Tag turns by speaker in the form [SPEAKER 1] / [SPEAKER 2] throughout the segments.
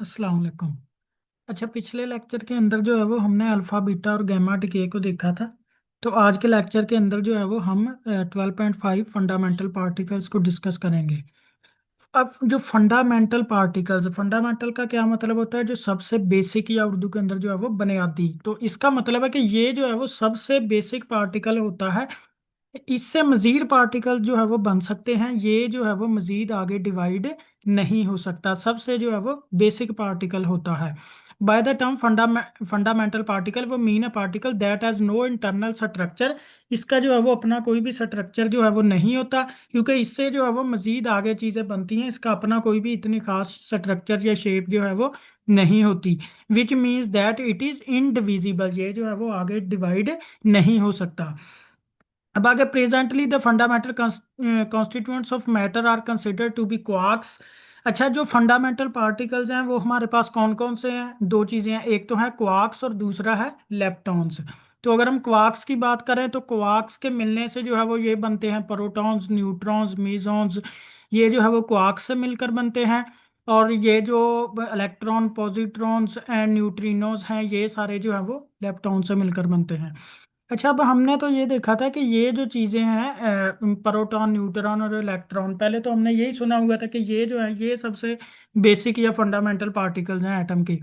[SPEAKER 1] अस्सलाम वालेकुम। अच्छा, पिछले लेक्चर के अंदर जो है वो हमने अल्फा बीटा और गामा डीके को देखा था। तो आज के लेक्चर के अंदर जो है वो हम 12.5 फंडामेंटल पार्टिकल्स को डिस्कस करेंगे। अब जो फंडामेंटल का क्या मतलब होता है? जो सबसे बेसिक, या उर्दू के अंदर जो है वो बुनियादी। तो इसका मतलब है कि ये जो है वो सबसे बेसिक पार्टिकल होता है। इससे मजीद पार्टिकल जो है वो बन सकते हैं, ये जो है वो मजीद आगे डिवाइड नहीं हो सकता। सबसे जो है वो बेसिक पार्टिकल होता है। By the term fundamental particle वो mean a particle that has no internal structure. इसका जो है वो अपना कोई भी स्ट्रक्चर जो है वो नहीं होता, क्योंकि इससे जो है वो मजीद आगे चीज़ें बनती हैं। इसका अपना कोई भी इतनी खास स्ट्रक्चर या शेप जो है वो नहीं होती। Which means that it is indivisible, ये जो है वो आगे डिवाइड नहीं हो सकता। अब आगे, presently the fundamental constituents of matter are considered to be quarks. अच्छा, जो फंडामेंटल पार्टिकल्स हैं वो हमारे पास कौन कौन से हैं? दो चीज़ें हैं, एक तो है क्वार्क्स और दूसरा है लेप्टॉन्स। तो अगर हम क्वार्क्स की बात करें तो क्वार्क्स के मिलने से जो है वो ये बनते हैं प्रोटॉन्स, न्यूट्रॉन्स, मीजॉन्स। ये जो है वो क्वार्क्स से मिलकर बनते हैं। और ये जो इलेक्ट्रॉन, पॉजिट्रॉन्स एंड न्यूट्रिनोज हैं, ये सारे जो है वो लेप्टॉन से मिलकर बनते हैं। अच्छा, अब हमने तो ये देखा था कि ये जो चीज़ें हैं, प्रोटॉन, न्यूट्रॉन और इलेक्ट्रॉन, पहले तो हमने यही सुना हुआ था कि ये जो है ये सबसे बेसिक या फंडामेंटल पार्टिकल्स हैं एटम के।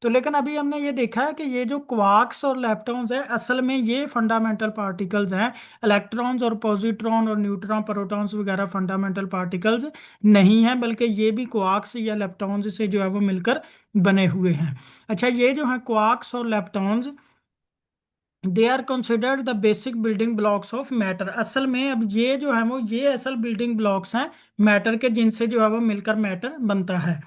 [SPEAKER 1] तो लेकिन अभी हमने ये देखा है कि ये जो क्वार्क्स और लेप्टॉन्स हैं, असल में ये फंडामेंटल पार्टिकल्स हैं। इलेक्ट्रॉन्स और पॉजिट्रॉन और न्यूट्रॉन, प्रोटॉन्स वगैरह फंडामेंटल पार्टिकल्स नहीं हैं, बल्कि ये भी क्वार्क्स या लेप्टॉन्स से जो है वो मिलकर बने हुए हैं। अच्छा, ये जो है क्वार्क्स और leptons, they are considered the basic building blocks of matter. असल में अब ये जो है वो ये असल बिल्डिंग ब्लॉक्स हैं मैटर के, जिनसे जो है वो मिलकर मैटर बनता है।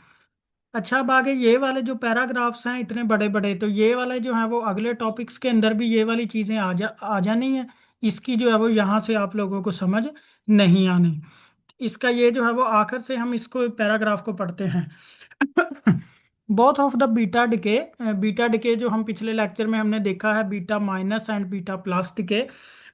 [SPEAKER 1] अच्छा, अब आगे ये वाले जो पैराग्राफ्स हैं इतने बड़े बड़े, तो ये वाले जो है वो अगले टॉपिक्स के अंदर भी ये वाली चीज़ें आ जानी है। इसकी जो है वो यहाँ से आप लोगों को समझ नहीं आनी। इसका ये जो है वो आखिर से हम इसको पैराग्राफ को पढ़ते हैं। Both of the beta decay जो हम पिछले लेक्चर में हमने देखा है, beta minus and beta plus decay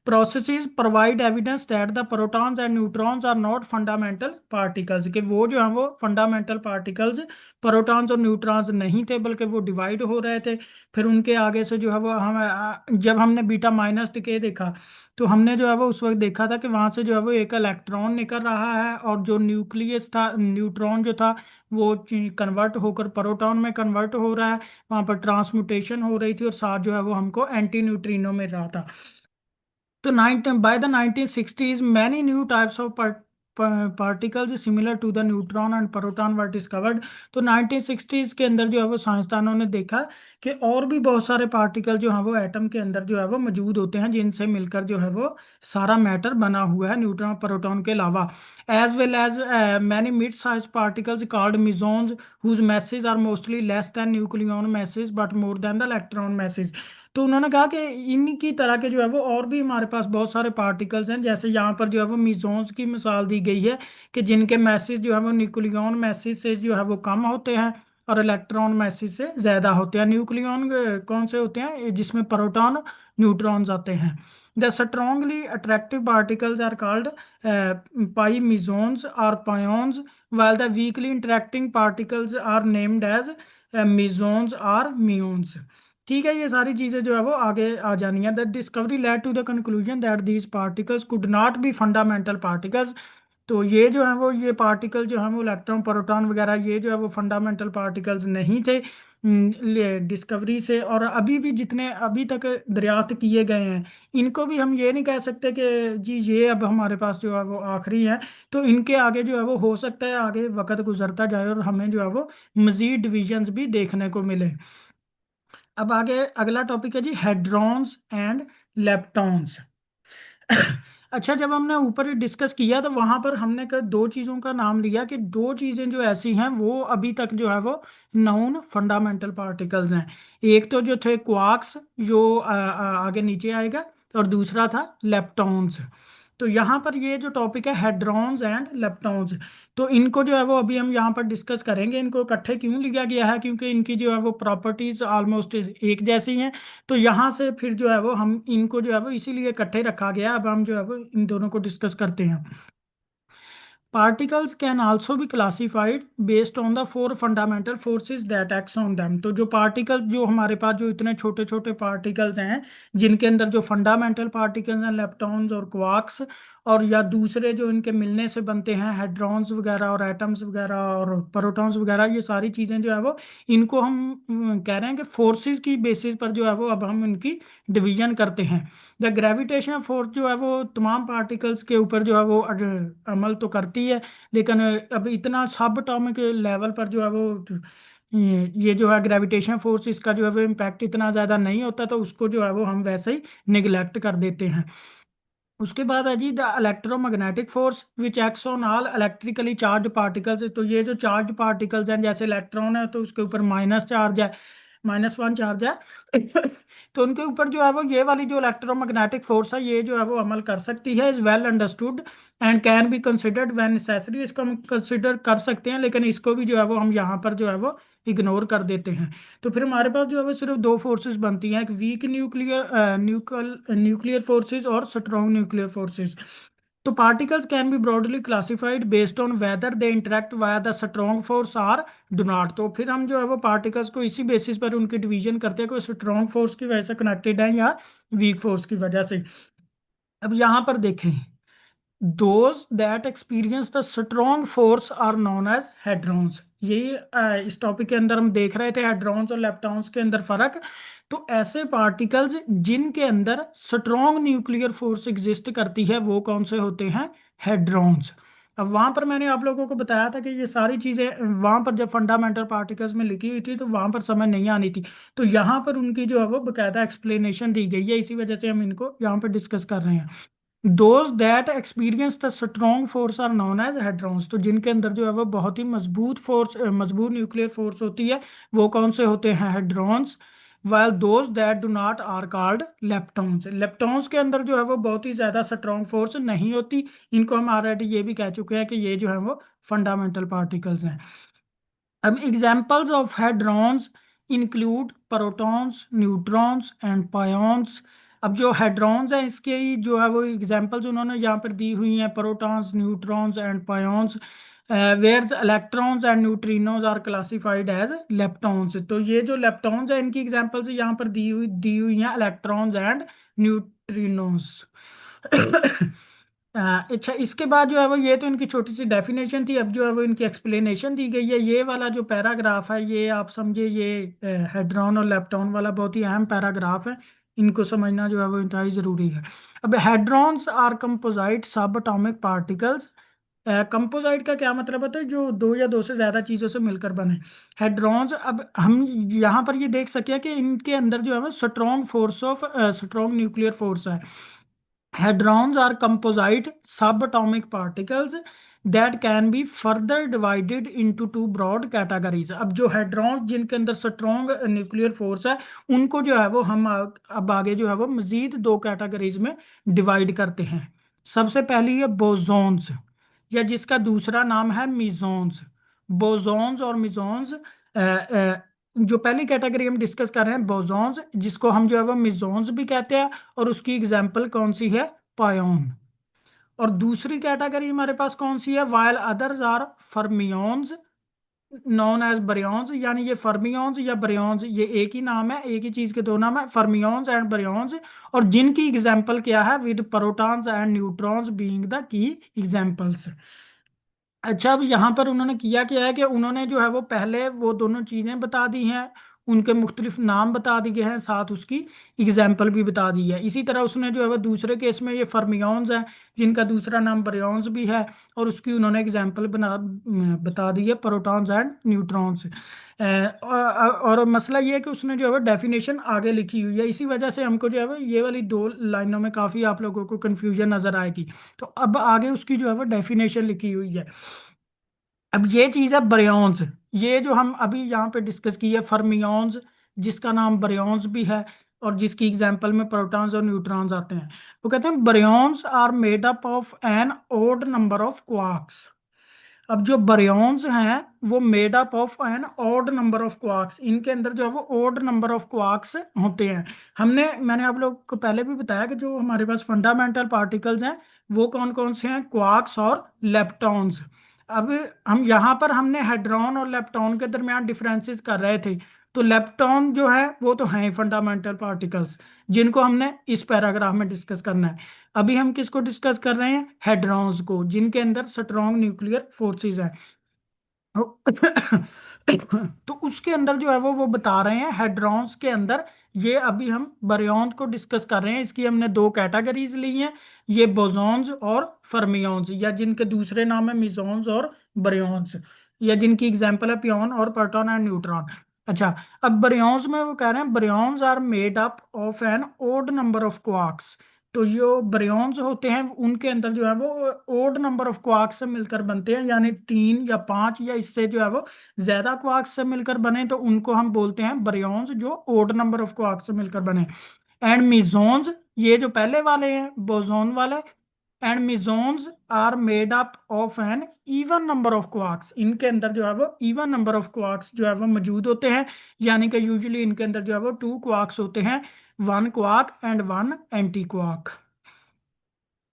[SPEAKER 1] processes provide evidence that the protons and neutrons are not fundamental particles, कि वो जो है वो फंडामेंटल पार्टिकल्स प्रोटॉन्स और न्यूट्रॉन्स नहीं थे, बल्कि वो डिवाइड हो रहे थे। फिर उनके आगे से जो है वो जब हमने बीटा माइनस डिके देखा, तो हमने जो है वो उस वक्त देखा था कि वहां से जो है वो एक इलेक्ट्रॉन निकल रहा है, और जो न्यूक्लियस था, न्यूट्रॉन जो था, वो कन्वर्ट होकर प्रोटॉन में कन्वर्ट हो रहा है। वहां पर ट्रांसम्यूटेशन हो रही थी, और साथ जो है वो हमको एंटी न्यूट्रिनो मिल रहा था। तो nineteen by the 1960s many new types of particles similar to the neutron and proton were discovered. तो 1960s के अंदर जो है वो साइंसदानों ने देखा कि और भी बहुत सारे पार्टिकल जो है वो एटम के अंदर जो है वो मौजूद होते हैं, जिनसे मिलकर जो है वो सारा मैटर बना हुआ है, न्यूट्रॉन प्रोटॉन के अलावा। As well as many mid size particles called mesons whose masses are mostly less than nucleon masses but more than the electron masses. तो उन्होंने कहा कि इनकी तरह के जो है वो और भी हमारे पास बहुत सारे पार्टिकल्स हैं, जैसे यहाँ पर जो है वो मीजोन्स की मिसाल दी गई है, कि जिनके मैसेज जो है वो न्यूक्लियन मैसेज से जो है वो कम होते हैं, और इलेक्ट्रॉन मैसेज से ज़्यादा होते हैं। न्यूक्लियन कौन से होते हैं? जिसमें प्रोटॉन, न्यूट्रॉन्स आते हैं। The strongly attractive particles are called pi mesons और pions, while the weakly interacting particles are named as mesons और म्यून्स। ठीक है, ये सारी चीजें जो है वो आगे आ जानी है। The discovery led to the conclusion that these particles could not be fundamental particles. तो ये जो है वो ये पार्टिकल जो है वो इलेक्ट्रॉन, प्रोटॉन वगैरह, ये जो है वो फंडामेंटल पार्टिकल्स नहीं थे डिस्कवरी से। और अभी भी जितने अभी तक दरियाफ्त किए गए हैं, इनको भी हम ये नहीं कह सकते कि जी ये अब हमारे पास जो है वो आखिरी है। तो इनके आगे जो है वो हो सकता है आगे वक्त गुजरता जाए और हमें जो है वो मजीद डिविजन्स भी देखने को मिले। अब आगे अगला टॉपिक है जी, हेड्रॉन्स एंड लेप्टॉन्स। अच्छा, जब हमने ऊपर डिस्कस किया तो वहां पर हमने दो चीजों का नाम लिया, कि दो चीजें जो ऐसी हैं वो अभी तक जो है वो नॉन फंडामेंटल पार्टिकल्स हैं। एक तो जो थे क्वार्क्स, जो आगे नीचे आएगा, और दूसरा था लेप्टॉन्स। तो यहाँ पर ये जो टॉपिक है हेड्रॉन्स एंड लेप्टॉन्स, तो इनको जो है वो अभी हम यहाँ पर डिस्कस करेंगे। इनको इकट्ठे क्यों लिया गया है? क्योंकि इनकी जो है वो प्रॉपर्टीज ऑलमोस्ट एक जैसी हैं। तो यहाँ से फिर जो है वो हम इनको जो है वो इसीलिए इकट्ठे रखा गया। अब हम जो है वो इन दोनों को डिस्कस करते हैं। Particles can also be classified based on the four fundamental forces that acts on them. तो जो पार्टिकल, जो हमारे पास जो इतने छोटे छोटे पार्टिकल्स हैं, जिनके अंदर जो फंडामेंटल पार्टिकल्स हैं, लेप्टॉन्स और क्वार्क्स, और या दूसरे जो इनके मिलने से बनते हैं, हेड्रॉन्स वगैरह और एटम्स वगैरह और प्रोटॉन्स वगैरह, ये सारी चीज़ें जो है वो, इनको हम कह रहे हैं कि फोर्सेस की बेसिस पर जो है वो अब हम इनकी डिवीजन करते हैं। द ग्रेविटेशनल फोर्स जो है वो तमाम पार्टिकल्स के ऊपर जो है वो अमल तो करती है, लेकिन अब इतना सब एटॉमिक लेवल पर जो है वो ये जो है ग्रेविटेशन फोर्स, इसका जो है वो इम्पैक्ट इतना ज़्यादा नहीं होता, तो उसको जो है वो हम वैसे ही निगलेक्ट कर देते हैं। उसके बाद है जी the electromagnetic force which acts on all electrically charge particles. तो ये जो चार्ज पार्टिकल्स हैं, जैसे इलेक्ट्रॉन है तो उसके ऊपर माइनस चार्ज है, -1 चार्ज है तो उनके ऊपर जो है वो ये वाली जो इलेक्ट्रोमैग्नेटिक फोर्स है, ये जो है वो अमल कर सकती है, is well understood and can be considered when necessary. इसको हम कंसिडर कर सकते हैं, लेकिन इसको भी जो है वो हम यहाँ पर जो है वो इग्नोर कर देते हैं। तो फिर हमारे पास जो है वो सिर्फ दो फोर्सेस बनती हैं, एक वीक न्यूक्लियर फोर्सेस और स्ट्रॉन्ग न्यूक्लियर फोर्सेस। तो particles can be broadly classified based on whether they interact via the strong force or do not. तो फिर हम जो है वो पार्टिकल्स को इसी बेसिस पर उनकी डिवीजन करते हैं, कोई स्ट्रॉन्ग फोर्स की वजह से कनेक्टेड है या वीक फोर्स की वजह से। अब यहाँ पर देखें, those that experience the strong force are known as hadrons। यही इस टॉपिक के अंदर हम देख रहे थे, हेड्रॉन्स और लेप्टॉन्स के अंदर फर्क। तो ऐसे पार्टिकल्स जिनके अंदर स्ट्रॉन्ग न्यूक्लियर फोर्स एग्जिस्ट करती है, वो कौन से होते हैं? हेड्रॉन्स। अब वहां पर मैंने आप लोगों को बताया था कि ये सारी चीजें वहां पर जब फंडामेंटल पार्टिकल्स में लिखी हुई थी तो वहां पर समझ नहीं आनी थी, तो यहाँ पर उनकी जो है वो बकायदा एक्सप्लेनेशन दी गई है, इसी वजह से हम इनको यहाँ पर डिस्कस कर रहे हैं। Those that experience the strong force are known as hadrons. तो जिनके अंदर जो है वो बहुत ही मजबूत फोर्स, मजबूत न्यूक्लियर फोर्स होती है, वो कौन से होते हैं? Hadrons. While those that do not are called leptons. Leptons के अंदर जो है वो बहुत ही ज्यादा स्ट्रॉन्ग फोर्स नहीं होती, इनको हम ऑलरेडी ये भी कह चुके हैं कि ये जो है वो फंडामेंटल पार्टिकल्स हैं। अब examples of hadrons include protons, neutrons and pions. अब जो हेड्रॉन्स हैं, इसके ही जो है वो एग्जाम्पल्स उन्होंने यहाँ पर दी हुई हैं, protons, neutrons and pions. Whereas electrons and neutrinos are classified as leptons. तो ये जो लेप्टॉन्स हैं, इनकी एग्जाम्पल्स यहाँ पर दी हुई हैं, इलेक्ट्रॉन्स एंड न्यूट्रिनोज अच्छा, इसके बाद जो है वो, ये तो इनकी छोटी सी डेफिनेशन थी, अब जो है वो इनकी एक्सप्लेनेशन दी गई है। ये वाला जो पैराग्राफ है, ये आप समझे, ये हेड्रॉन और लेप्टॉन वाला बहुत ही अहम पैराग्राफ है, इनको समझना जो है वो इंतहाई ज़रूरी है। अब हेड्रॉन्स आर कंपोजिट सब एटॉमिक पार्टिकल्स। कंपोजिट का क्या मतलब होता है? जो दो या दो से ज़्यादा चीज़ों से मिलकर बने। हेड्रॉन्स, अब हम यहाँ पर ये देख सके कि इनके अंदर जो है वो स्ट्रॉन्ग न्यूक्लियर फोर्स है। Hadrons are composite subatomic particles that can be further divided into two broad categories। अब जो हेड्रॉन्स जिनके अंदर स्ट्रॉन्ग न्यूक्लियर फोर्स है, उनको जो है वो हम अब आगे जो है वो मजीद दो कैटेगरीज में डिवाइड करते हैं। सबसे पहली है बोसॉन्स, या जिसका दूसरा नाम है मिजॉन्स। बोसॉन्स और मिजॉन्स, जो पहली कैटेगरी हम डिस्कस कर रहे हैं बोसॉन्स, जिसको हम जो है वो मिजॉन्स भी कहते हैं, और उसकी एग्जाम्पल कौन सी है? पायोन। और दूसरी कैटेगरी हमारे पास कौन सी है? While others are fermions known as baryons. यानी ये फर्मियोन्स या बरियोन्स, ये एक ही नाम है, एक ही चीज के दो नाम है, फर्मियोन्स एंड बरियोन्स। और जिनकी एग्जाम्पल क्या है? With protons and neutrons being the key examples. अच्छा, अब यहाँ पर उन्होंने किया क्या है कि उन्होंने जो है वो पहले वो दोनों चीज़ें बता दी हैं, उनके मुख्तलिफ नाम बता दिए हैं, साथ उसकी एग्जाम्पल भी बता दी है। इसी तरह उसने जो है वो दूसरे केस में ये फर्मियॉन्स हैं, जिनका दूसरा नाम बरियॉन्स भी है, और उसकी उन्होंने एग्जाम्पल बता दी है, प्रोटॉन्स एंड न्यूट्रॉन्स। और मसला ये है कि उसने जो है वो डेफिनेशन आगे लिखी हुई है, इसी वजह से हमको जो है वो ये वाली दो लाइनों में काफ़ी आप लोगों को कन्फ्यूजन नज़र आएगी। तो अब आगे उसकी जो है वो डेफिनेशन लिखी हुई है। अब ये चीज़ है बरियॉन्स, ये जो हम अभी यहाँ पे डिस्कस की है फर्मियॉन्स, जिसका नाम बरियॉन्स भी है, और जिसकी एग्जांपल में प्रोटॉन्स और न्यूट्रॉन्स आते हैं। वो कहते हैं baryons are made up of an odd number of quarks. अब जो बरियॉन्स हैं, वो made up of an odd number of quarks, इनके अंदर जो है वो ऑड नंबर ऑफ क्वार्क्स होते हैं। मैंने आप लोग को पहले भी बताया कि जो हमारे पास फंडामेंटल पार्टिकल्स हैं, वो कौन कौन से हैं? क्वार्क्स और लेप्टॉन्स। अब हम यहाँ पर हमने हेड्रॉन और लेप्टॉन के दरमियान डिफरेंसेस कर रहे थे। तो लेप्टॉन जो है वो तो हैं फंडामेंटल पार्टिकल्स, जिनको हमने इस पैराग्राफ में डिस्कस करना है। अभी हम किसको डिस्कस कर रहे हैं? हेड्रॉन्स को, जिनके अंदर स्ट्रॉन्ग न्यूक्लियर फोर्सेस हैं। तो उसके अंदर जो है वो बता रहे हैं हेड्रॉन्स के अंदर। ये अभी हम बारियॉन्स को डिस्कस कर रहे हैं। इसकी हमने दो कैटेगरीज ली हैं, ये बोसॉन्स और फर्मियॉन्स, या जिनके दूसरे नाम है मिसॉन्स और बारियॉन्स, या जिनकी एग्जांपल है पियोन और प्रोटॉन एंड न्यूट्रॉन। अच्छा, अब बारियॉन्स में वो कह रहे हैं baryons are made up of an odd number of quarks. तो जो बारियॉन्स होते हैं उनके अंदर जो है वो ओड नंबर ऑफ क्वार्क्स से मिलकर बनते हैं, यानी 3 या 5 या इससे जो है वो ज्यादा क्वार्क्स से मिलकर बने, तो उनको हम बोलते हैं बारियॉन्स जो ओड नंबर ऑफ क्वार्क्स से मिलकर बने। एंड मिजोन्स, ये जो पहले वाले हैं बोसोन वाले, and mesons are made up of an even number of quarks. इनके अंदर जो है वो इवन नंबर ऑफ क्वार्क्स जो है वो मौजूद होते हैं, यानी कि यूजुअली इनके अंदर जो है वो 2 क्वार्क्स होते हैं, 1 क्वार्क एंड 1 एंटी क्वार्क।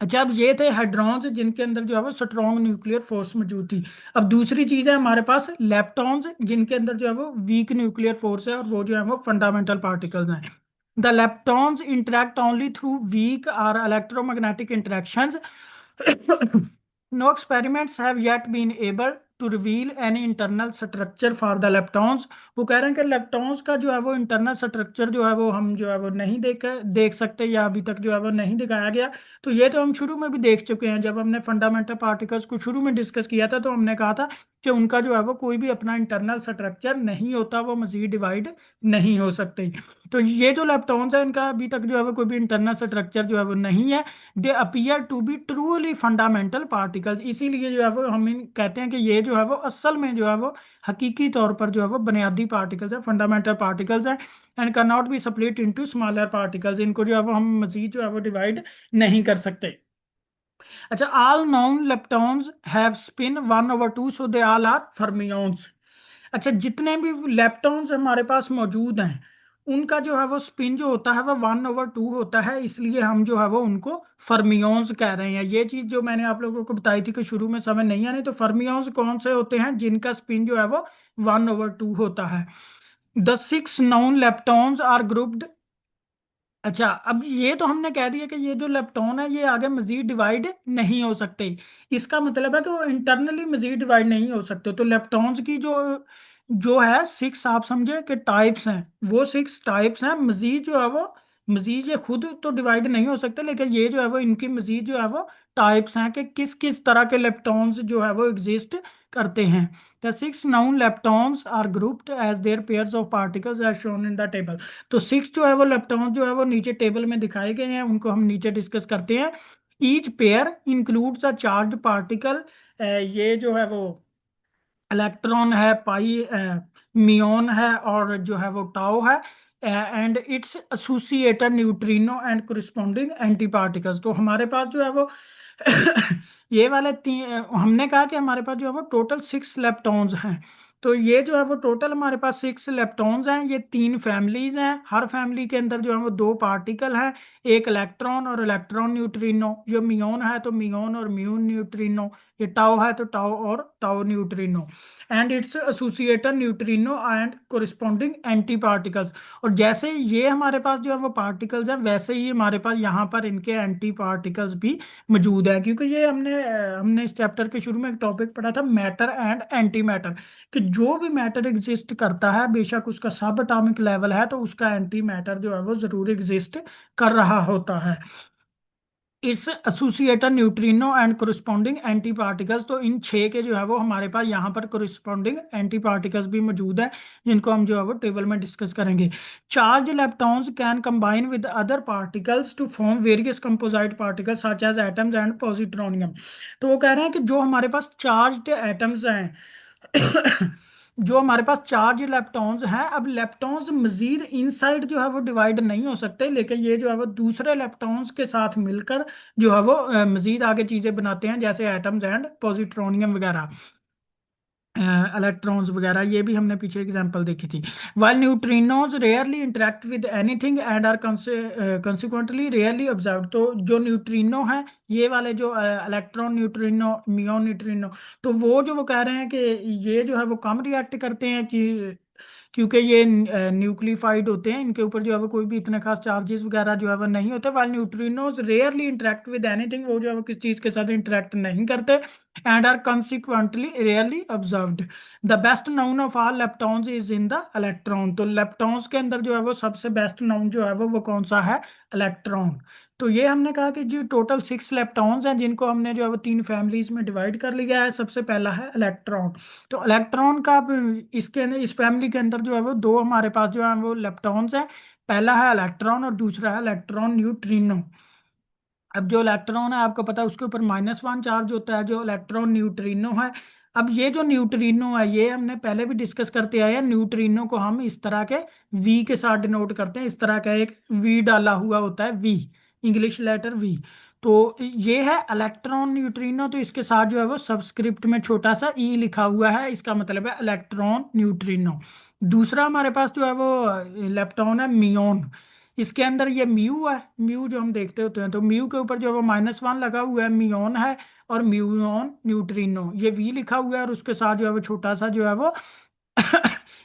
[SPEAKER 1] अच्छा, अब ये थे हेड्रॉन्स जिनके अंदर जो है वो स्ट्रॉन्ग न्यूक्लियर फोर्स मौजूद थी। अब दूसरी चीज है हमारे पास लेप्टॉन्स, जिनके अंदर जो है वो वीक न्यूक्लियर फोर्स है, और वो जो है वो फंडामेंटल पार्टिकल्स हैं। The leptons interact only through weak और electromagnetic interactions. No experiments have yet been able to reveal any internal structure for the leptons। वो कह रहे हैं कि लेप्टॉन्स का जो है वो इंटरनल स्ट्रक्चर जो है वो हम जो है वो नहीं देख सकते, या अभी तक जो है वो नहीं दिखाया गया। तो ये तो हम शुरू में भी देख चुके हैं, जब हमने फंडामेंटल पार्टिकल्स को शुरू में डिस्कस किया था तो हमने कहा था कि उनका जो है वो कोई भी अपना इंटरनल स्ट्रक्चर नहीं होता, वो मजीद डिवाइड नहीं हो सकते। तो ये जो लेप्टॉन्स है इनका अभी तक जो है वो कोई भी इंटरनल स्ट्रक्चर जो है वो नहीं है। They appear to be truly fundamental particles, इसीलिए जो है वो हम कहते हैं कि ये जो है वो असल में जो है वो हकीकी तौर पर जो है वो बुनियादी पार्टिकल्स है, फंडामेंटल पार्टिकल्स है। And can not be split into smaller particles, इनको जो है वो हम मजीद जो है वो डिवाइड नहीं कर सकते। अच्छा, all known leptons have spin 1/2, so they all are fermions. अच्छा, जितने भी लेप्टॉन्स हमारे पास मौजूद हैं उनका जो है वो स्पिन जो होता है वो 1/2 होता है, इसलिए हम जो है वो उनको फर्मियोन्स कह रहे हैं। ये चीज जो मैंने आप लोगों को बताई थी कि शुरू में समझ नहीं आनी, तो फर्मियोन्स कौन से होते हैं? जिनका स्पिन जो है वो 1/2 होता है। The 6 known leptons are grouped. अच्छा, अब ये तो हमने कह दिया कि ये जो लेप्टॉन है ये आगे मजीद डिवाइड नहीं हो सकते। इसका मतलब है कि वो इंटरनली मजीद डिवाइड नहीं हो सकते। तो लेप्टॉन्स की जो जो है 6, आप समझे कि टाइप्स हैं, वो 6 टाइप्स हैं। मजीद जो है वो मजीद ये खुद तो डिवाइड नहीं हो सकते, लेकिन ये जो है वो इनकी मजीद जो है वो टाइप्स हैं कि किस किस तरह के लेप्टॉन्स जो है वो एग्जिस्ट करते हैं। The 6 known leptons are grouped as their pairs of particles as shown in the table. तो 6 जो है वो लेप्टॉन जो है वो नीचे टेबल में दिखाए गए हैं, उनको हम नीचे डिस्कस करते हैं। Each pair includes a charge particle. ये जो है वो इलेक्ट्रॉन है, पाई मियोन है, और जो है वो टाउ है, and its associated neutrino and corresponding anti particles. तो हमारे पास जो है वो ये वाले तीन, हमने कहा कि हमारे पास जो है वो टोटल 6 लेप्टॉन्स हैं। तो ये जो है वो टोटल हमारे पास 6 लेप्टॉन्स हैं। ये 3 फैमिलीज हैं, हर फैमिली के अंदर जो है वो 2 पार्टिकल है, एक इलेक्ट्रॉन और इलेक्ट्रॉन न्यूट्रिनो। जो मियोन है तो मियोन और म्यून न्यूट्रिनो, ये टाउ है तो टाउ और tau neutrino, and its associated neutrino and corresponding anti particles. और जैसे ये हमारे पास जो है वो पार्टिकल्स हैं, वैसे ही हमारे पास यहाँ पर इनके एंटी पार्टिकल्स भी मौजूद है। क्योंकि ये हमने इस चैप्टर के शुरू में एक टॉपिक पढ़ा था, मैटर एंड एंटी मैटर, कि जो भी मैटर एग्जिस्ट करता है बेशक उसका सब एटॉमिक लेवल है, तो उसका एंटी मैटर जो है वो जरूर एग्जिस्ट कर रहा होता है। Its associated neutrino and corresponding anti particles. तो इन 6 के जो है वो हमारे पास यहाँ पर कोरिस्पोंडिंग एंटी पार्टिकल्स भी मौजूद है, जिनको हम जो है वो टेबल में डिस्कस करेंगे। Charge electrons can combine with other particles to form various composite particles such as atoms and positronium. तो वो कह रहे हैं कि जो हमारे पास चार्ज एटम्स हैं, जो हमारे पास चार्ज इलेक्ट्रॉन्स हैं, अब इलेक्ट्रॉन्स मजीद इनसाइड जो है वो डिवाइड नहीं हो सकते, लेकिन ये जो है वो दूसरे इलेक्ट्रॉन्स के साथ मिलकर जो है वो मजीद आगे चीजें बनाते हैं, जैसे एटम्स एंड पॉजिट्रॉनियम वगैरह। इलेक्ट्रॉन्स वगैरह, ये भी हमने पीछे एग्जांपल देखी थी। While neutrinos rarely interact with anything and are consequently rarely observed. तो जो न्यूट्रिनो है, ये वाले जो इलेक्ट्रॉन न्यूट्रिनो, मियोन न्यूट्रिनो, तो वो जो वो कह रहे हैं कि ये जो है वो कम रिएक्ट करते हैं कि क्योंकि ये न्यूक्लिफाइड होते हैं, इनके ऊपर जो है वो कोई भी इतने खास चार्जेस वगैरह जो है वो नहीं होते। While neutrinos rarely interact with anything, वो जो है वो किसी चीज के साथ इंटरेक्ट नहीं करते, and are consequently rarely observed. The best known of all leptons is in the electron. तो लेप्टॉन्स के अंदर जो है वो सबसे बेस्ट नाउन जो है वो कौन सा है? इलेक्ट्रॉन। तो ये हमने कहा कि जो टोटल 6 लेप्टॉन्स हैं, जिनको हमने जो है वो 3 फैमिलीज में डिवाइड कर लिया है। सबसे पहला है इलेक्ट्रॉन। तो इलेक्ट्रॉन का इसके अंदर, इस फैमिली के अंदर जो है वो दो हमारे पास जो है वो लेप्टॉन्स हैं। पहला है इलेक्ट्रॉन और दूसरा है इलेक्ट्रॉन न्यूट्रिनो। अब जो इलेक्ट्रॉन है आपको पता है उसके ऊपर -1 चार्ज होता है, जो इलेक्ट्रॉन न्यूट्रिनो है। अब ये जो न्यूट्रिनो है, ये हमने पहले भी डिस्कस करते आए हैं। न्यूट्रिनो को हम इस तरह के वी के साथ डिनोट करते हैं। इस तरह का एक वी डाला हुआ होता है, वी, इंग्लिश लेटर वी। तो ये है इलेक्ट्रॉन न्यूट्रिनो। तो इसके साथ जो है वो सबस्क्रिप्ट में छोटा सा ई लिखा हुआ है, इसका मतलब है इलेक्ट्रॉन न्यूट्रिनो। दूसरा हमारे पास जो है वो इलेक्ट्रॉन है मियोन। इसके अंदर ये म्यू है, म्यू जो हम देखते होते हैं, तो म्यू के ऊपर जो है वो -1 लगा हुआ है, म्यून है। और म्यून न्यूट्रिनो, ये वी लिखा हुआ है और उसके साथ जो है वो छोटा सा जो है वो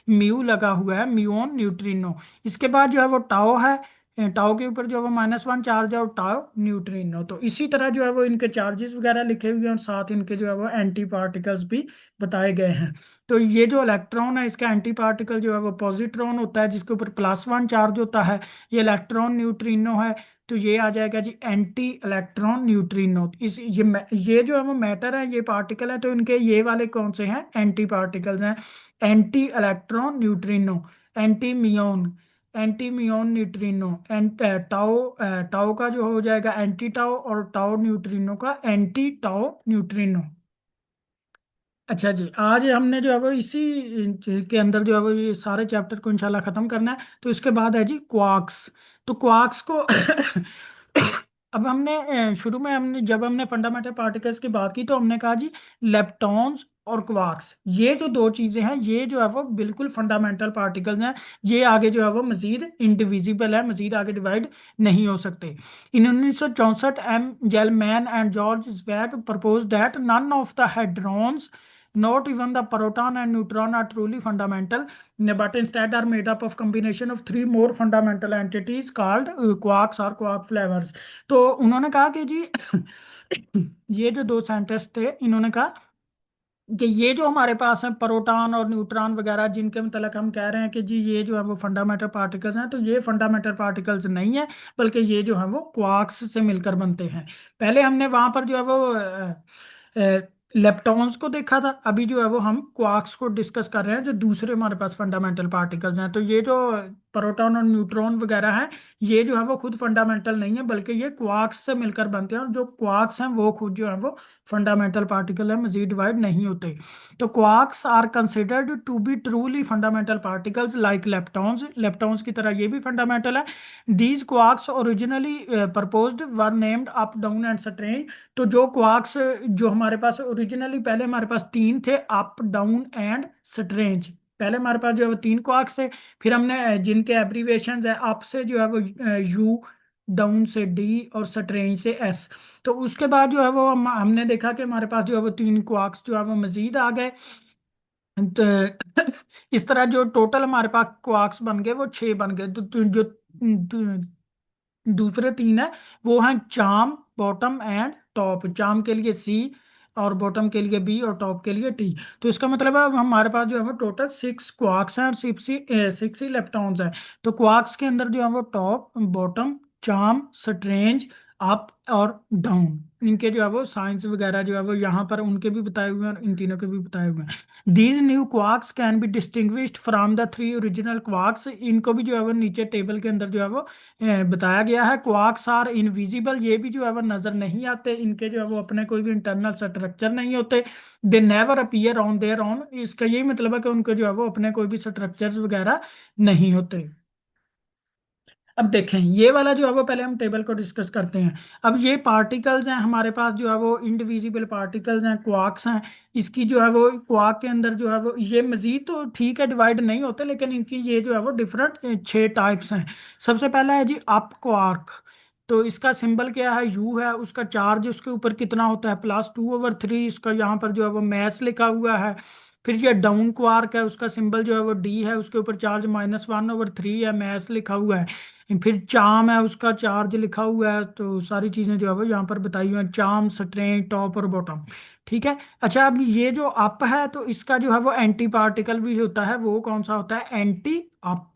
[SPEAKER 1] म्यू लगा हुआ है, म्यून न्यूट्रिनो। इसके बाद जो है वो टाओ है। टाओ के ऊपर जो है वो -1 चार्ज है और टाओ न्यूट्रिनो। तो इसी तरह जो है वो इनके चार्जेस वगैरह लिखे हुए हैं और साथ इनके जो है वो एंटी पार्टिकल्स भी बताए गए हैं। तो ये जो इलेक्ट्रॉन है, इसका एंटी पार्टिकल जो है वो पॉजिट्रॉन होता है, जिसके ऊपर +1 चार्ज होता है। ये इलेक्ट्रॉन न्यूट्रिनो है, तो ये आ जाएगा जी एंटी इलेक्ट्रॉन न्यूट्रिनो। ये जो है वो मैटर है, ये पार्टिकल है, तो इनके ये वाले कौन से हैं? एंटी पार्टिकल्स हैं। Anti electron neutrino, anti muon, anti muon neutrino, tau, tau का जो हो जाएगा एंटी टाओ, और टाओ न्यूट्रिनो का एंटी टाओ न्यूट्रिनो। अच्छा जी, आज हमने जो है वो इसी के अंदर जो है वो ये सारे चैप्टर को इंशाल्लाह खत्म करना है। तो इसके बाद है जी क्वार्क्स। तो क्वार्क्स को अब हमने शुरू में हमने जब हमने फंडामेंटल पार्टिकल्स की बात की, तो हमने कहा जी लेप्टॉन्स और क्वार्क्स, ये जो दो चीजें हैं, ये जो है वो बिल्कुल फंडामेंटल पार्टिकल्स हैं। ये आगे जो है वो मजीद इंडिविजिबल है, मजीद आगे डिवाइड नहीं हो सकते। In 1964 Gell-Mann and George Zweig propose that none of the hadrons, not even the proton and neutron, are truly fundamental, but instead are made up of combination of three more fundamental entities called quarks or quark flavors। तो उन्होंने कहा कि जी ये जो दो scientist थे, इन्होंने कहा कि ये जो हमारे पास है प्रोटॉन और न्यूट्रॉन वगैरह, जिनके मतलब हम कह रहे हैं कि जी ये जो है वो फंडामेंटल पार्टिकल्स हैं, तो ये फंडामेंटल पार्टिकल्स नहीं है, बल्कि ये जो है वो क्वार्क्स से मिलकर बनते हैं। पहले हमने वहां पर जो है वो लेप्टॉन्स को देखा था, अभी जो है वो हम क्वार्क्स को डिस्कस कर रहे हैं, जो दूसरे हमारे पास फंडामेंटल पार्टिकल्स हैं। तो ये जो प्रोटॉन और न्यूट्रॉन वगैरह हैं, ये जो है वो खुद फंडामेंटल नहीं है, बल्कि ये क्वार्क्स से मिलकर बनते हैं, और जो क्वार्क्स हैं वो खुद जो है वो फंडामेंटल पार्टिकल है, मजीद डिवाइड नहीं होते। तो quarks are considered to be truly fundamental particles like leptons, leptons की तरह ये भी फंडामेंटल है। These quarks originally proposed were named up down and strange. तो जो क्वार्क्स जो हमारे पास ओरिजिनली, पहले हमारे पास 3 थे, अप डाउन एंड स्ट्रेंज। पहले हमारे पास जो है वो 3 क्वार्क्स थे, फिर हमने जिनके एब्रीवेशन है, अप से जो है वो यू, डाउन से डी, और स्ट्रेंज से एस। तो उसके बाद जो है वो हमने देखा कि हमारे पास जो है वो 3 क्वार्क्स जो है वो मजीद आ गए। तो इस तरह जो टोटल हमारे पास क्वार्क्स बन गए वो 6 बन गए। तो जो दूसरे 3 है, वो हैं चाम, बॉटम एंड टॉप। चाम के लिए सी, और बॉटम के लिए बी, और टॉप के लिए टी। तो इसका मतलब है अब हमारे पास जो है वो टोटल 6 क्वार्क्स हैं और 6 ही लेप्टॉन्स हैं। तो क्वार्क्स के अंदर जो है वो टॉप, बॉटम, चाम, स्ट्रेंज, अप और डाउन, इनके जो है वो साइंस वगैरह जो है वो यहाँ पर उनके भी बताए हुए हैं और इन तीनों के भी बताए हुए हैं। These new quarks can be distinguished from the 3 original quarks. इनको भी जो है वो नीचे टेबल के अंदर जो है वो बताया गया है। क्वार्क्स आर इनविजिबल, ये भी जो है वो नजर नहीं आते, इनके जो है वो अपने कोई भी इंटरनल स्ट्रक्चर नहीं होते। They never appear on their on, इसका यही मतलब है कि उनके जो है वो अपने कोई भी स्ट्रक्चर्स वगैरह नहीं होते। अब देखें ये वाला जो है वो, पहले हम टेबल को डिस्कस करते हैं। अब ये पार्टिकल्स हैं हमारे पास, जो है वो इंडिविजिबल पार्टिकल्स हैं, क्वार्क्स हैं। इसकी जो है वो क्वार्क के अंदर जो है वो ये मजीद तो ठीक है डिवाइड नहीं होते, लेकिन इनकी ये जो है वो डिफरेंट 6 टाइप्स हैं। सबसे पहला है जी अप क्वार्क। तो इसका सिंबल क्या है, यू है। उसका चार्ज उसके ऊपर कितना होता है, +2/3। इसका यहाँ पर जो है वो मैस लिखा हुआ है। फिर ये डाउन क्वार्क है, उसका सिंबल जो है वो डी है, उसके ऊपर चार्ज -1/3 है, मैस लिखा हुआ है। फिर चार्म है, उसका चार्ज लिखा हुआ है। तो सारी चीजें जो है वो यहाँ पर बताई हुई हैं, चार्म, स्ट्रेन, टॉप और बॉटम। ठीक है। अच्छा, अब ये जो अप है तो इसका जो है वो एंटी पार्टिकल भी होता है। वो कौन सा होता है, एंटी अप।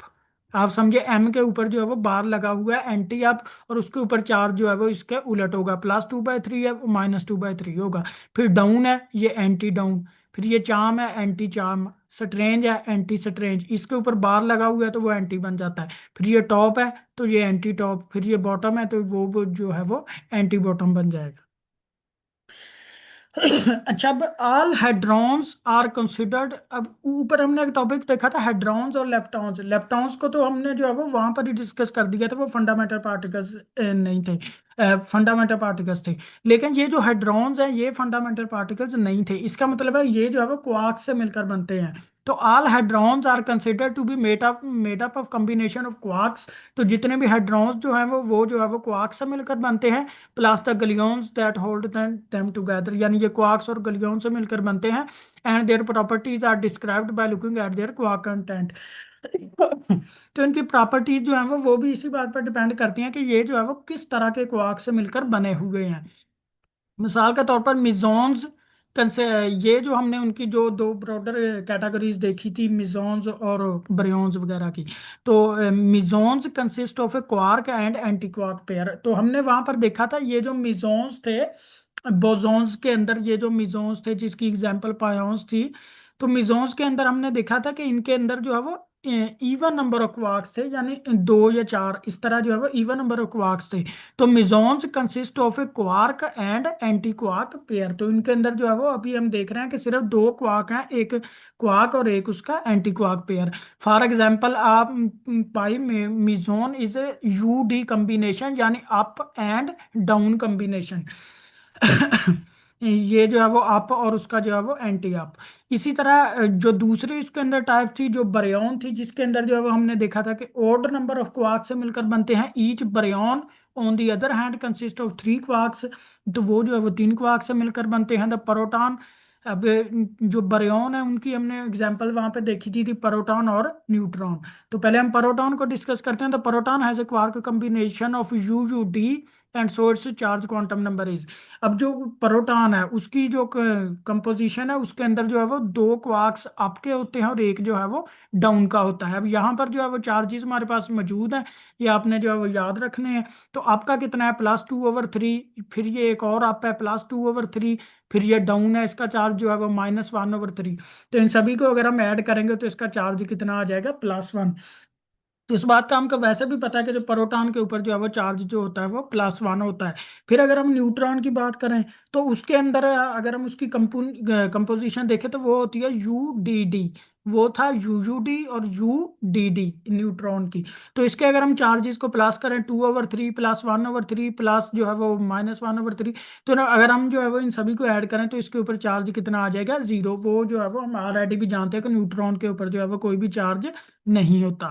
[SPEAKER 1] आप समझे, एम के ऊपर जो है वो बार लगा हुआ है, एंटी अप। और उसके ऊपर चार्ज जो है वो इसके उलट होगा, +2/3 है, वो -2/3 होगा। फिर डाउन है, ये एंटी डाउन। फिर ये चार्म है, एंटी चार्म। स्ट्रेंज है, एंटी स्ट्रेंज। इसके ऊपर बार लगा हुआ है तो वो एंटी बन जाता है। फिर ये टॉप है तो ये एंटी टॉप। फिर ये बॉटम है तो वो जो है वो एंटी बॉटम बन जाएगा। अच्छा, अब ऑल हेड्रॉन्स आर कंसिडर्ड। अब ऊपर हमने एक टॉपिक देखा था हेड्रॉन्स और लेप्टॉन्स। लेप्टॉन्स को तो हमने जो है वो वहां पर ही डिस्कस कर दिया था, वो फंडामेंटल पार्टिकल्स नहीं थे, फंडामेंटल पार्टिकल्स थे। लेकिन ये जो हेड्रॉन्स हैं ये फंडामेंटल पार्टिकल्स नहीं थे। इसका मतलब है ये जो है वो क्वार्क से मिलकर बनते हैं। तो all hadrons are considered to be made up of combination of quarks. तो जितने भी हेड्रॉन्स जो हैं वो जो है वो क्वार्क से मिलकर बनते हैं, plus the gluons that hold them together. यानी ये क्वार्क्स और गलियन से मिलकर बनते हैं। And their properties are described by looking at their quark content. तो इनकी प्रॉपर्टीज जो है वो भी इसी बात पर डिपेंड करती हैं कि ये जो है वो किस तरह के क्वार्क से मिलकर बने हुए हैं। मिसाल के तौर पर मिजोन्स कंसे ये जो हमने उनकी जो दो ब्रॉडर कैटेगरीज देखी थी, मिजोन्स और ब्रियोन्स वगैरह की। तो mesons consist of a quark and anti quark pair. तो हमने वहां पर देखा था ये जो मिजोन्स थे, बोसोन्स के अंदर ये जो मिजोन्स थे जिसकी एग्जांपल पायोन्स थी। तो मिजोन्स के अंदर हमने देखा था कि इनके अंदर जो है वो इवन नंबर ऑफ क्वार्क्स थे, यानी 2 या 4 इस तरह जो है वो इवन नंबर ऑफ क्वार्क्स थे। तो mesons consist of a quark and anti quark pair. तो इनके अंदर जो है वो अभी हम देख रहे हैं कि सिर्फ 2 क्वार्क हैं, एक क्वार्क और एक उसका anti quark pair. For example आप pi meson is a U D combination, यानी अप एंड डाउन कम्बिनेशन। ये जो है वो अप और उसका जो है वो एंटी अप। इसी तरह जो दूसरी इसके अंदर टाइप थी जो बरयोन थी, जिसके अंदर जो है वो हमने देखा था कि ओड नंबर ऑफ क्वार्क से मिलकर बनते हैं। Each baryon on the other hand consist of 3 quarks. तो वो जो है वो 3 क्वार्क से मिलकर बनते हैं, द प्रोटॉन। अब जो बरयोन है उनकी हमने एग्जांपल वहां पे देखी थी प्रोटॉन और न्यूट्रॉन। तो पहले हम प्रोटॉन को डिस्कस करते हैं। तो proton has a quark combination of U D and so it's charge quantum number is. अब जो प्रोटॉन है उसकी जो कंपोजिशन है उसके अंदर जो है वो 2 क्वार्क्स अप के होते हैं और एक जो है वो डाउन का होता है। अब यहाँ पर जो है वो चार्जेस हमारे पास मौजूद हैं, ये आपने जो है वो याद रखने हैं। तो आपका कितना है, +2/3। फिर ये एक और अप है, +2/3। फिर ये डाउन है, इसका चार्ज जो है वो -1/3। तो इन सभी को अगर हम ऐड करेंगे तो इसका चार्ज कितना आ जाएगा, +1। तो इस बात का हमको वैसे भी पता है कि जो प्रोटॉन के ऊपर जो है वो चार्ज जो होता है वो +1 होता है। फिर अगर हम न्यूट्रॉन की बात करें तो उसके अंदर अगर हम उसकी कंपोजिशन देखें तो वो होती है यू डी डी। वो था यू डी और यू डी डी न्यूट्रॉन की। तो इसके अगर हम चार्जेस को प्लस करें, 2/3 +1/3 प्लस जो है वो -1/3। तो ना अगर हम जो है वो इन सभी को ऐड करें तो इसके ऊपर चार्ज कितना आ जाएगा, 0। वो जो है वो हम ऑलरेडी भी जानते हैं कि न्यूट्रॉन के ऊपर जो है वो कोई भी चार्ज नहीं होता।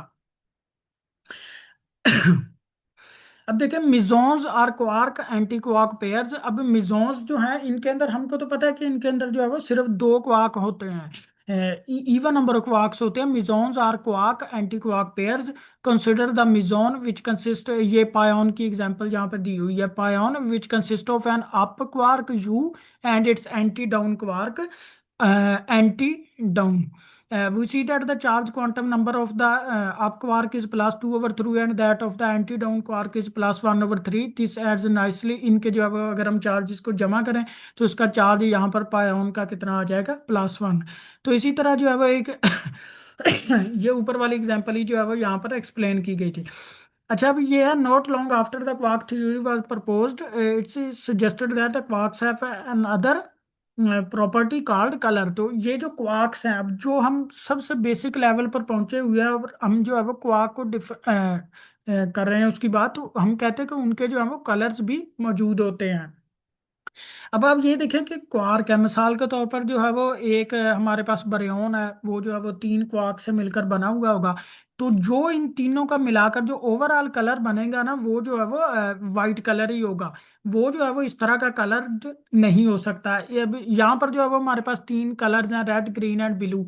[SPEAKER 1] अब देखिए mesons are quark anti quark pairs. अब मिजोन्स जो हैं इनके अंदर हमको तो पता है कि इनके अंदर जो है वो सिर्फ 2 क्वार्क होते हैं, इवन नंबर ऑफ क्वार्क्स होते हैं। Mesons are quark anti quark pairs. Consider the meson which consist, ये पायोन की एग्जांपल जहाँ पर दी हुई है, pion which consist of an up quark U and its anti down quark anti down. We see that the charge quantum number of the up quark is +2/3 and that of the anti down quark is +1/3. This adds nicely। इनके जो है वो अगर हम charges को जमा करें तो इसका चार्ज यहाँ पर पायोन का कितना आ जाएगा, +1। तो इसी तरह जो है वो एक ये ऊपर वाली एग्जांपल ही जो है वो यहाँ पर एक्सप्लेन की गई थी। अच्छा, अब ये है, not long after the quark theory was proposed it's suggested that the quarks have an other property called colour. तो ये जो क्वार्क्स हैं, अब जो हम सबसे बेसिक लेवल पर पहुंचे हुए हैं और हम जो है वो क्वार्क को कर रहे हैं उसकी बात, तो हम कहते हैं कि उनके जो है वो कलर्स भी मौजूद होते हैं। अब आप ये देखें कि क्वार्क है, मिसाल के तौर पर जो है वो एक हमारे पास बारियन है, वो जो है वो तीन क्वार्क से मिलकर बना हुआ होगा। तो जो इन तीनों का मिलाकर जो ओवरऑल कलर बनेगा ना, वो जो है वो वाइट कलर ही होगा। वो जो है वो इस तरह का कलर नहीं हो सकता। ये अब यहाँ पर जो है वो हमारे पास तीन कलर्स हैं, रेड ग्रीन एंड ब्लू।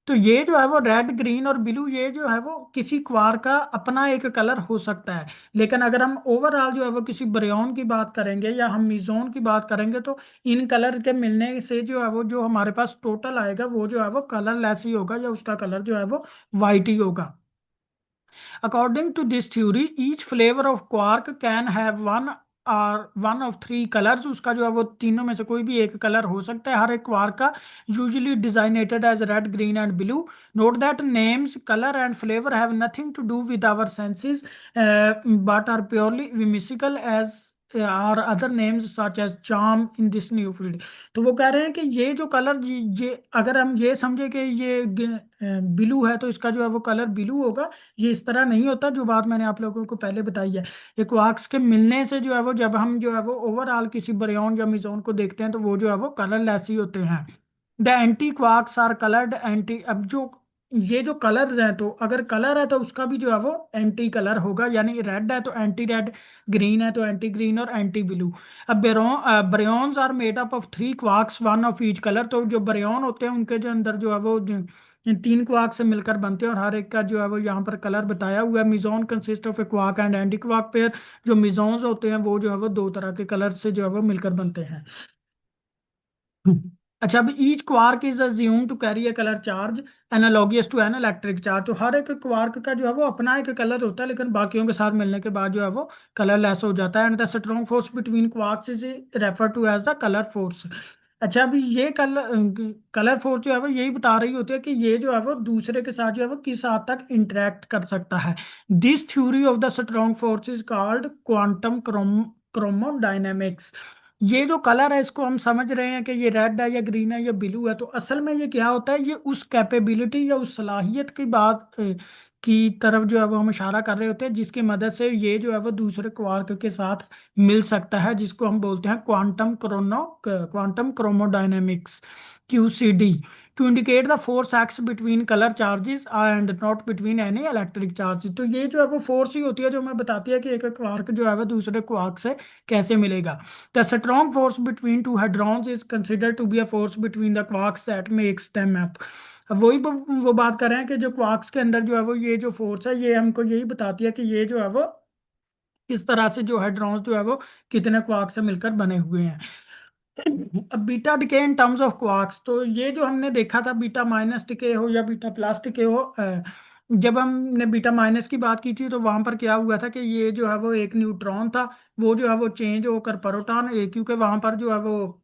[SPEAKER 1] तो ये जो है वो रेड ग्रीन और ब्लू, ये जो है वो किसी क्वार का अपना एक कलर हो सकता है। लेकिन अगर हम ओवरऑल जो है वो किसी ब्रेयन की बात करेंगे या हम मीजोन की बात करेंगे, तो इन कलर के मिलने से जो है वो जो हमारे पास टोटल आएगा वो जो है वो कलरलेस ही होगा, या उसका कलर जो है वो वाइट ही होगा। According to this theory, each flavor of quark can have one of three colors। उसका जो है वो तीनों में से कोई भी एक कलर हो सकता है हर एक क्वार्क का। Usually designated as red, green and blue। Note that names, color and flavor have nothing to do with our senses, but are purely whimsical as are other names such as charm in this new field। तो वो कह रहे हैं कि ये जो colour, ये अगर हम ये समझे कि ये ब्लू है तो इसका जो है वो कलर ब्लू होगा, ये इस तरह नहीं होता। जो बात मैंने आप लोगों को पहले बताई है, ये क्वार्क्स के मिलने से जो है वो जब हम जो है वो ओवरऑल किसी बारियन या मीजोन को देखते हैं तो वो जो है वो कलरलेस ही होते हैं। The anti quarks are coloured anti. अब जो ये जो कलर्स हैं, तो अगर कलर है तो उसका भी जो है वो एंटी कलर होगा, यानी रेड है तो एंटी रेड, ग्रीन है तो एंटी ग्रीन और एंटी ब्लू। अब baryons are made up of three quarks one of each colour. तो जो बारियन होते हैं उनके जो अंदर जो है वो इन तीन क्वार्क से मिलकर बनते हैं, और हर एक का जो है वो यहाँ पर कलर बताया हुआ है। Meson consist of a quark and anti quark pair. जो मिजोन्स होते हैं वो जो है वो दो तरह के कलर से जो है वो मिलकर बनते हैं। अच्छा, अब each quark is assume to carry a colour charge analogous to an electric charge. तो हर एक क्वार्क का जो है वो अपना एक कलर होता है, लेकिन बाकियों के साथ मिलने के बाद जो है वो कलरलेस हो जाता है। And the strong force between quarks is refer to as the colour force. अच्छा, अभी ये कलर फोर्स जो है वो यही बता रही होती है कि ये जो है वो दूसरे के साथ जो है वो किस हद तक इंटरेक्ट कर सकता है। This theory of the strong force is called quantum chromodynamics. ये जो कलर है इसको हम समझ रहे हैं कि ये रेड है या ग्रीन है या ब्लू है, तो असल में ये क्या होता है, ये उस कैपेबिलिटी या उस सलाहियत की बात की तरफ जो है वो हम इशारा कर रहे होते हैं, जिसकी मदद से ये जो है वो दूसरे क्वार्क के साथ मिल सकता है, जिसको हम बोलते हैं quantum chromodynamics, QCD। To indicate the force acts between colour charges and not between any electric charges. तो ये जो है वो फोर्स ही होती है जो हमें बताती है कि एक क्वार्क जो है वो दूसरे क्वार्क से कैसे मिलेगा। The strong force between two hadrons is considered to be a force between the quarks that makes them up। अब वही वो बात कर रहे हैं कि जो क्वार्क्स के अंदर जो है वो ये जो फोर्स है, ये हमको यही बताती है कि ये जो है वो किस तरह से जो हेड्रॉन्स जो है वो कितने क्वार्क से मिलकर बने हुए हैं। अब beta decay in terms of quarks, तो ये जो हमने देखा था बीटा माइनस डिके हो या बीटा प्लस डिके हो, जब हमने बीटा माइनस की बात की थी तो वहां पर क्या हुआ था कि ये जो है वो एक न्यूट्रॉन था, वो जो है वो चेंज होकर प्रोटॉन, क्योंकि वहां पर जो है वो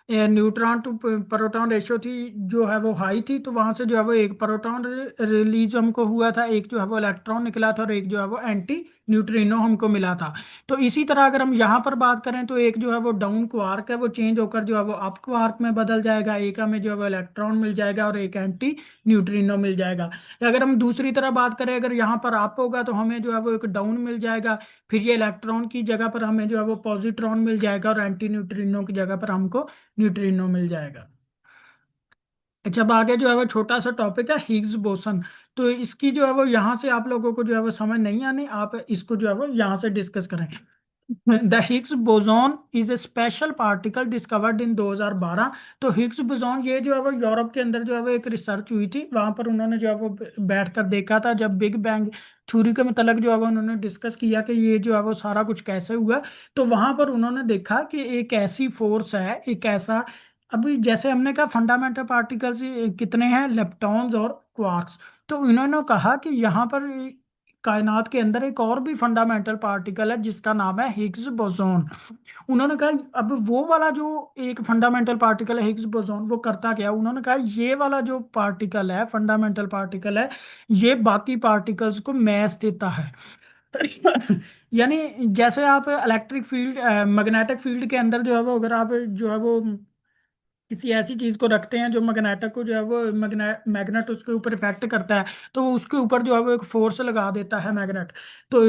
[SPEAKER 1] न्यूट्रॉन टू प्रोटॉन रेशियो थी जो है वो हाई थी, तो वहां से जो है वो एक प्रोटॉन रिलीज हमको हुआ था, एक जो है वो इलेक्ट्रॉन निकला था और एक जो है वो एंटी न्यूट्रिनो हमको मिला था। तो इसी तरह अगर हम यहाँ पर बात करें तो एक जो है वो डाउन क्वार्क है, वो चेंज होकर जो है वो अप क्वार्क में बदल जाएगा, एक हमें जो है वो इलेक्ट्रॉन मिल जाएगा और एक एंटी न्यूट्रिनो मिल जाएगा। अगर हम दूसरी तरह बात करें, अगर यहाँ पर अप होगा तो हमें जो है वो एक डाउन मिल जाएगा, फिर ये इलेक्ट्रॉन की जगह पर हमें जो है वो पॉजिट्रॉन मिल जाएगा और एंटी न्यूट्रिनो की जगह पर हमको न्यूट्रिनो मिल जाएगा। अच्छा, अब आगे जो है वो छोटा सा टॉपिक है हिग्स बोसन। तो इसकी जो है वो यहाँ से आप लोगों को जो है वो समझ नहीं आनी, आप इसको जो है वो यहाँ से डिस्कस करें। The Higgs boson is a special particle discovered in 2012। तो हिग्स बोसॉन ये जो है वो यूरोप के अंदर जो है वो एक रिसर्च हुई थी, वहां पर उन्होंने जो है वो बैठ कर देखा था, जब बिग बैंग थ्योरी के मतलब जो है वो उन्होंने डिस्कस किया कि ये जो है वो सारा कुछ कैसे हुआ। तो वहां पर उन्होंने देखा कि एक ऐसी फोर्स है, एक ऐसा, अभी जैसे हमने कहा फंडामेंटल पार्टिकल्स कितने हैं, लेप्टॉन्स और क्वार्क्स। तो इन्होंने कहा कि यहाँ पर कायनात के अंदर एक और भी फंडामेंटल पार्टिकल है जिसका नाम है हिग्स बोसॉन। उन्होंने कहा अब वो वाला जो एक फंडामेंटल पार्टिकल है हिग्स बोसॉन, वो करता क्या, उन्होंने कहा ये वाला जो पार्टिकल है, फंडामेंटल पार्टिकल है, ये बाकी पार्टिकल्स को मैस देता है। यानी जैसे आप इलेक्ट्रिक फील्ड, मैग्नेटिक फील्ड के अंदर जो है वो अगर आप जो है वो किसी ऐसी चीज को रखते हैं जो मैग्नेटिक को जो है वो मैग्नेट उसके ऊपर इफेक्ट करता है, तो वो उसके ऊपर जो है वो एक फोर्स लगा देता है मैग्नेट, तो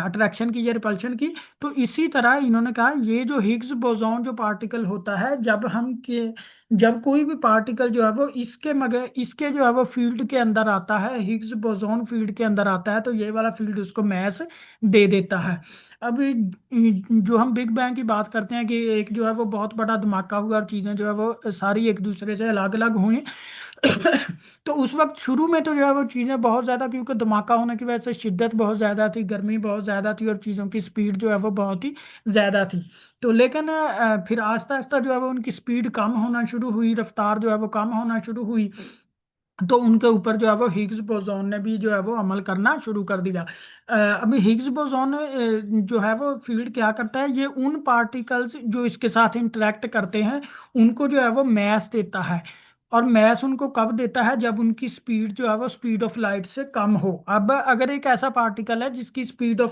[SPEAKER 1] अट्रैक्शन की या रिपल्शन की। तो इसी तरह इन्होंने कहा ये जो हिग्स बोसॉन जो पार्टिकल होता है, जब कोई भी पार्टिकल जो है वो इसके जो है वो फील्ड के अंदर आता है, हिग्स बोसॉन फील्ड के अंदर आता है, तो ये वाला फील्ड उसको मैस दे देता है। अभी जो हम बिग बैंग की बात करते हैं कि एक जो है वो बहुत बड़ा धमाका हुआ और चीजें जो है वो सारी एक दूसरे से अलग अलग हुई। तो उस वक्त शुरू में तो जो है वो चीजें बहुत ज्यादा, क्योंकि धमाका होने की वजह से शिद्दत बहुत ज्यादा थी, गर्मी बहुत ज्यादा थी और चीजों की स्पीड जो है वो बहुत ही ज्यादा थी। तो लेकिन फिर आहिस्ता आहिस्ता जो है वो उनकी स्पीड कम होना शुरू हुई, रफ्तार जो है वो कम होना शुरू हुई। तो उनके ऊपर जो है वो हिग्स बोसॉन ने भी जो है वो अमल करना शुरू कर दिया। अभी हिग्स बोसॉन जो है वो फील्ड क्या करता है, ये उन पार्टिकल्स जो इसके साथ इंटरेक्ट करते हैं उनको जो है वो मैस देता है। और मैस उनको कब देता है, जब उनकी स्पीड जो है वो स्पीड ऑफ लाइट से कम हो। अब अगर एक ऐसा पार्टिकल है जिसकी स्पीड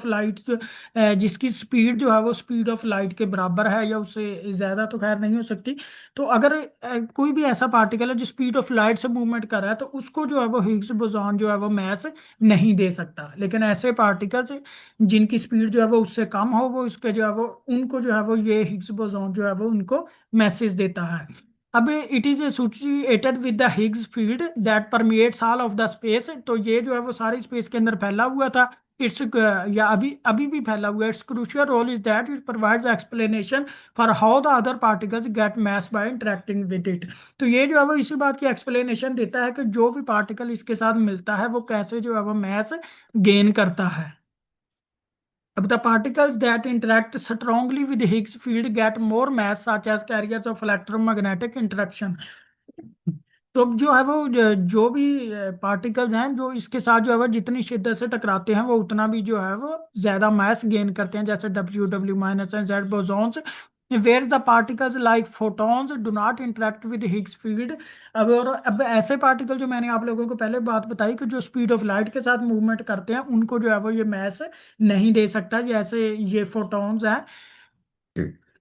[SPEAKER 1] जो है वो स्पीड ऑफ लाइट के बराबर है या उससे ज्यादा तो खैर नहीं हो सकती, तो अगर कोई भी ऐसा पार्टिकल है जो स्पीड ऑफ लाइट से मूवमेंट कर रहा है, तो उसको जो है वो हिग्स बोसॉन जो है वो मैस नहीं दे सकता। लेकिन ऐसे पार्टिकल्स जिनकी स्पीड जो है वो उससे कम हो, वो उसके जो है वो उनको जो है वो ये हिग्स बोसॉन जो है वो उनको मैसेज देता है। अब it is associated with the Higgs field that permeates all of the space. तो ये जो है वो सारी स्पेस के अंदर फैला हुआ था। इट्स या अभी अभी भी फैला हुआ है। Its crucial role is that it provides explanation for how the other particles get mass by interacting with it. तो ये जो है वो इसी बात की एक्सप्लेनेशन देता है कि जो भी पार्टिकल इसके साथ मिलता है वो कैसे जो है वो मैस गेन करता है। अब the particles that interact strongly with Higgs field get more mass such as carriers of electromagnetic interaction. तो अब जो है वो जो भी पार्टिकल्स हैं जो इसके साथ जो है वो जितनी शिद्दत से टकराते हैं वो उतना भी जो है वो ज्यादा मास गेन करते हैं, जैसे W minus and Z bosons where the particles like photons do not interact with Higgs field. अब ऐसे पार्टिकल जो मैंने आप लोगों को पहले बात बताई कि जो स्पीड ऑफ लाइट के साथ मूवमेंट करते हैं उनको जो है वो ये मास नहीं दे सकता, जैसे ये फोटॉन्स हैं,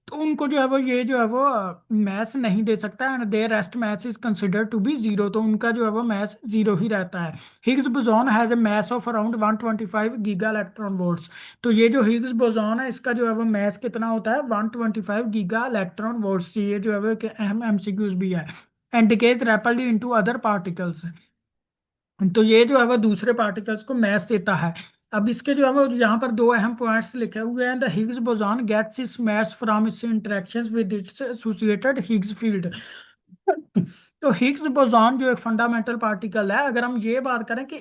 [SPEAKER 1] तो उनको जो है वो ये जो है वो मैथ नहीं दे सकता, and their rest mass is consider to be zero. तो उनका जो है वो मैथ जीरो ही रहता है। Higgs boson has a math of around 125 giga electron volts. तो ये जो हिग्स बोसॉन है इसका जो है वो मैथ कितना होता है, 125 गीगा इलेक्ट्रॉन वोल्ट्स। ये जो है वो एक अहम एमसीक्यूज भी है। And decays rapidly into other particles. तो ये जो है वो दूसरे पार्टिकल्स को मैस देता है। अब इसके जो है वो यहाँ पर दो अहम पॉइंट्स लिखे हुए हैं। The Higgs boson gets its mass from its interactions with its associated Higgs field. तो हिग्स बोसॉन जो एक फंडामेंटल पार्टिकल है, अगर हम ये बात करें कि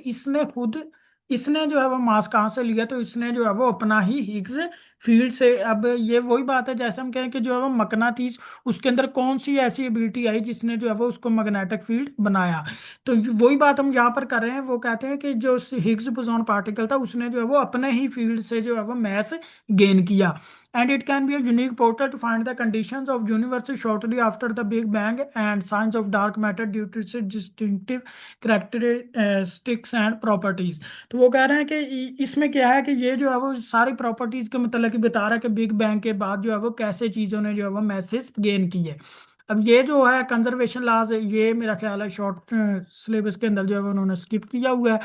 [SPEAKER 1] इसने जो है वो मास कहाँ से लिया, तो इसने जो है वो अपना ही हिग्स फील्ड से। अब ये वही बात है जैसे हम कहें कि जो है वो मकनातीस, उसके अंदर कौन सी ऐसी एबिलिटी आई जिसने जो है वो उसको मैग्नेटिक फील्ड बनाया। तो वही बात हम यहाँ पर कर रहे हैं। वो कहते हैं कि जो हिग्स बोसॉन पार्टिकल था उसने जो है वो अपने ही फील्ड से जो है वो मैस गेन किया। And it can be a unique portal to find the conditions of universe shortly after the Big Bang and signs of dark matter due to its distinctive characteristics and properties। तो वो कह रहे हैं कि इसमें क्या है कि ये जो है वो सारी प्रॉपर्टीज के मतलब कि बता रहा है कि बिग बैंग के बाद जो है वो कैसे चीजों ने जो है वो मैसेज गेन की है। अब ये जो है कंजर्वेशन लॉज, ये मेरा ख्याल है शॉर्ट सिलेबस के अंदर जो है वो उन्होंने स्किप किया हुआ है।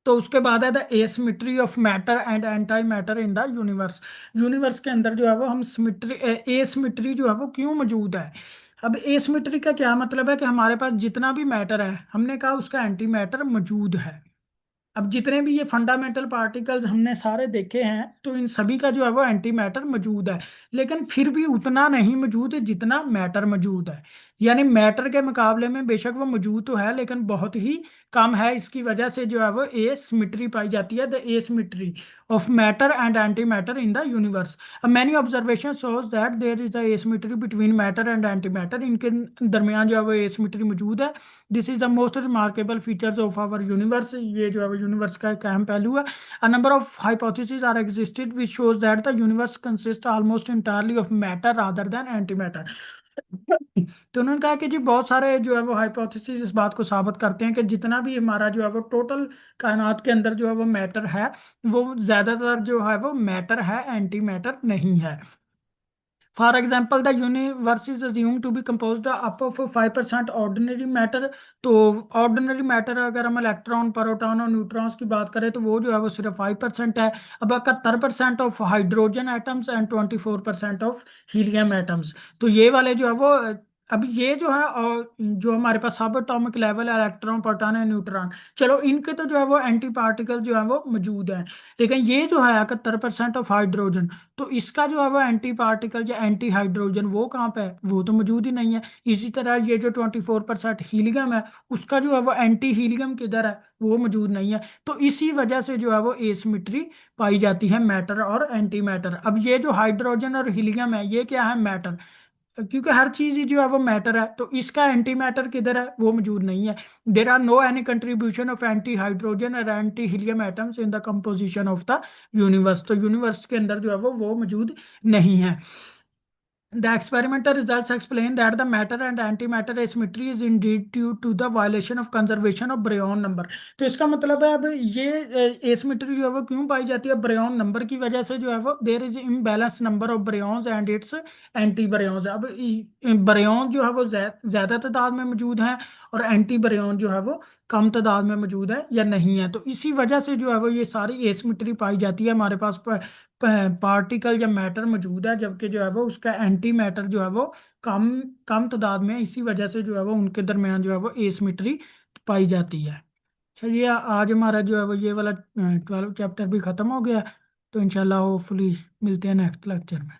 [SPEAKER 1] तो उसके बाद है the asymmetry of matter and anti matter in the universe. Universe के अंदर जो है वो हम सिमेट्री एसिमेट्री जो है वो क्यों मौजूद है। अब एसिमेट्री का क्या मतलब है कि हमारे पास जितना भी मैटर है, हमने कहा उसका एंटी मैटर मौजूद है। अब जितने भी ये फंडामेंटल पार्टिकल्स हमने सारे देखे हैं, तो इन सभी का जो है वो एंटी मैटर मौजूद है। लेकिन फिर भी उतना नहीं मौजूद है जितना मैटर मौजूद है। यानी मैटर के मुकाबले में बेशक वो मौजूद तो है लेकिन बहुत ही कम है। इसकी वजह से जो है वो एसिमेट्री पाई जाती है, the asymmetry of matter and anti matter in the universe. Many observation shows that there is the asymmetry between matter and anti matter. इनके दरमियान जो है वो एसिमेट्री मौजूद है। This is the most remarkable features of our universe. ये जो है वो यूनिवर्स का एक अहम पहलू है। A number of hypothesis are existed which shows that the universe consist almost entirely of matter rather than anti matter. तो उन्होंने कहा कि जी बहुत सारे जो है वो हाइपोथेसिस इस बात को साबित करते हैं कि जितना भी हमारा जो है वो टोटल कायनात के अंदर जो है वो मैटर है, वो ज्यादातर जो है वो मैटर है, एंटी मैटर नहीं है। For example the universe is assume to be composed up of 5% ordinary matter. तो ऑर्डिनरी मैटर अगर हम इलेक्ट्रॉन, प्रोटॉन और न्यूट्रॉन्स की बात करें तो वो जो है वो सिर्फ 5% है। अब 71% of hydrogen atoms and 24% of helium atoms. तो ये वाले जो है वो, अब ये जो है, और जो हमारे पास सब एटॉमिक लेवल है, इलेक्ट्रॉन, प्रोटॉन और न्यूट्रॉन, चलो इनके तो जो है वो एंटी पार्टिकल जो है वो मौजूद है। लेकिन ये जो है 71% ऑफ हाइड्रोजन, तो इसका जो है वो एंटी पार्टिकल या एंटी हाइड्रोजन वो कहाँ पे है? वो तो मौजूद ही नहीं है। इसी तरह ये जो 24% हीलियम है, उसका जो है वो एंटी हीलियम किधर है? वो मौजूद नहीं है। तो इसी वजह से जो है वो एसिमेट्री पाई जाती है मैटर और एंटी मैटर। अब ये जो हाइड्रोजन और हीलियम है, ये क्या है? मैटर। क्योंकि हर चीज ही जो है वो मैटर है, तो इसका एंटी मैटर किधर है? वो मौजूद नहीं है। There are no any contribution of anti hydrogen और anti helium atoms in the composition of the universe. तो यूनिवर्स के अंदर जो है वो मौजूद नहीं है। The experimental results explain that the matter and antimatter asymmetry is indeed due to the violation of conservation of Brion number। तो इसका मतलब है, अब ये asymmetry जो है वो क्यों पाई जाती है? Brion नंबर की वजह से जो है वो there is imbalance number of Brions and its anti Brions। अब Brion जो है वो ज्यादा तादाद में मौजूद हैं, और एंटी Brion जो है वो कम तादाद में मौजूद है या नहीं है। तो इसी वजह से जो है वो ये सारी एसिमेट्री पाई जाती है। हमारे पास पार्टिकल या मैटर मौजूद है, जबकि जो है वो उसका एंटी मैटर जो है वो कम कम तादाद में है। इसी वजह से जो है वो उनके दरमियान जो है वो एसिमेट्री पाई जाती है। चलिए, आज हमारा जो है वो ये वाला 12 चैप्टर भी ख़त्म हो गया। तो इंशाल्लाह होपफुली मिलते हैं नेक्स्ट लेक्चर में।